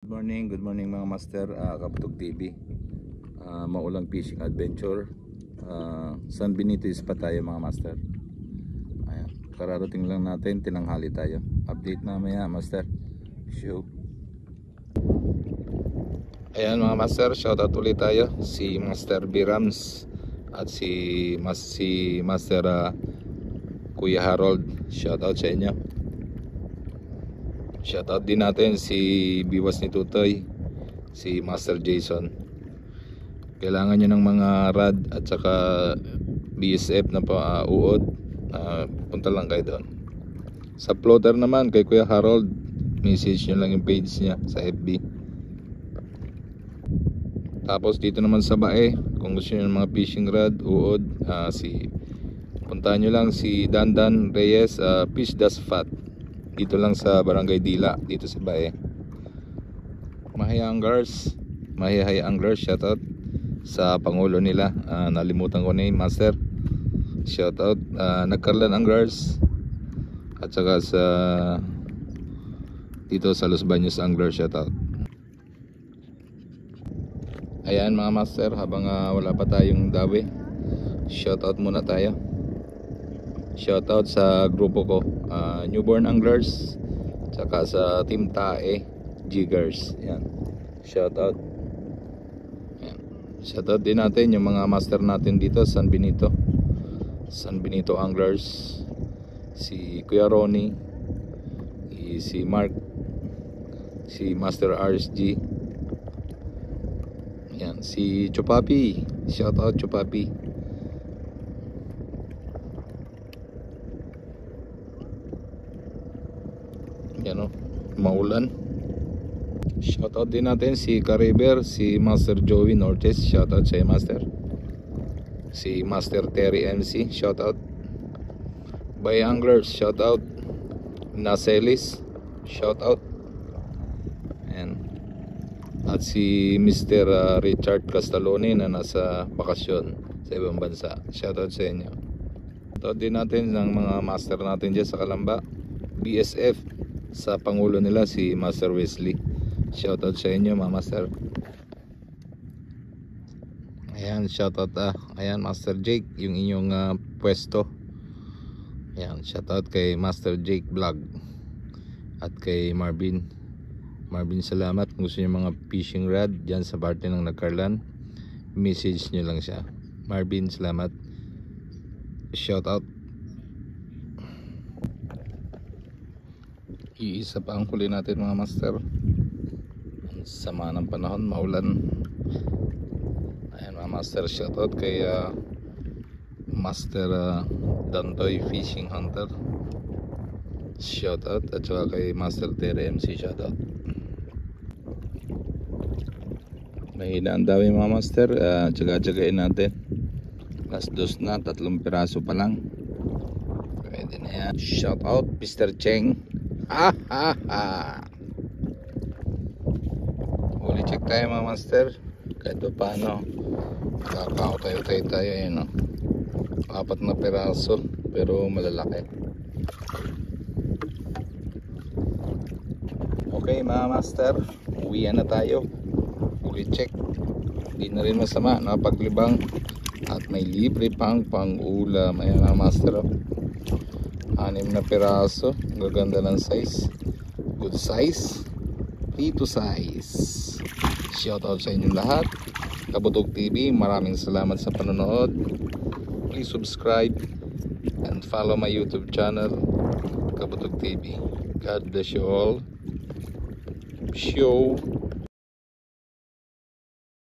Good morning mga master, Kabutog TV. Maulang fishing adventure. San Benito pa tayo mga master. Ayan, kararating lang natin, tinanghali tayo. Update mamaya master. Show. Ayan mga master, shoutout ulit tayo. Si Master Birams at si Master Kuya Harold. Shoutout sa inyo. Shoutout din natin si Biwas ni Tutoy, si Master Jason. Kailangan nyo ng mga rad at saka BSF na uod, punta lang kayo doon. Sa floater naman kay Kuya Harold, message nyo lang yung page niya sa FB. Tapos dito naman sa Bae, kung gusto nyo ng mga fishing rod, uod, puntahan nyo lang si Dandan Reyes, Fish Das Fat. Dito lang sa Barangay Dila, dito sa Bae. Mahaya Anglers, shoutout sa pangulo nila. Nalimutan ko na yung master. Shoutout Nagkarlan Anglers at saka sa dito sa Los Baños Anglers, shoutout. Ayan mga master, habang wala pa tayong dawi, shoutout muna tayo. Shoutout sa grupo ko, Newborn Anglers, tsaka sa Team Tae Jiggers. Yan, shoutout. Yan. Shoutout din natin yung mga master natin dito sa San Benito Anglers, si Kuya Ronnie, si Mark, si Master RSG. Yan, si Chupapi, shoutout Chupapi. Yan o, maulan. Shoutout din natin si Cariber, si Master Joey Nortes, shoutout sa master. Si Master Terry MC, shoutout. Bay Anglers, shoutout. Naselis, shoutout. And at si Mr. Richard Castalone na nasa bakasyon sa ibang bansa, shoutout sa inyo. Shoutout din natin ng mga master natin dyan sa Kalamba, BSF, sa pangulo nila si Master Wesley. Shoutout sa inyo mga master. Ayan, shoutout ayan Master Jake, yung inyong pwesto. Ayan, shoutout kay Master Jake Vlog at kay Marvin. Salamat. Kung gusto nyo mga fishing rod dyan sa parte ng Nagkarlan, message nyo lang siya. Marvin, salamat. Shoutout. Iisa pa ang huli natin mga master. Sama ng panahon, maulan. Ayan mga master, shoutout kay Master Dantoy Fishing Hunter, shoutout. At saka kay Master Tere MC, shoutout. Mahina ang dami mga master. Tsaga-tsagain natin. Last dos na, 3 piraso pa lang. Pwede na yan. Shoutout Mr. Cheng. Huli check tayo mga master. Kahit pa paano, nakakaw tayo yun, no? 4 na piraso pero malalaki. Okay mga master, uwian na tayo. Huli check, hindi na rin masama, napaglibang at may libre pang ulam. Ayan mga master, 6 na piraso, gaganda ng size, good size, P2 size. Shoutout sa inyong lahat. Kabutog TV, maraming salamat sa panonood. Please subscribe and follow my YouTube channel, Kabutog TV. God bless you all. Show.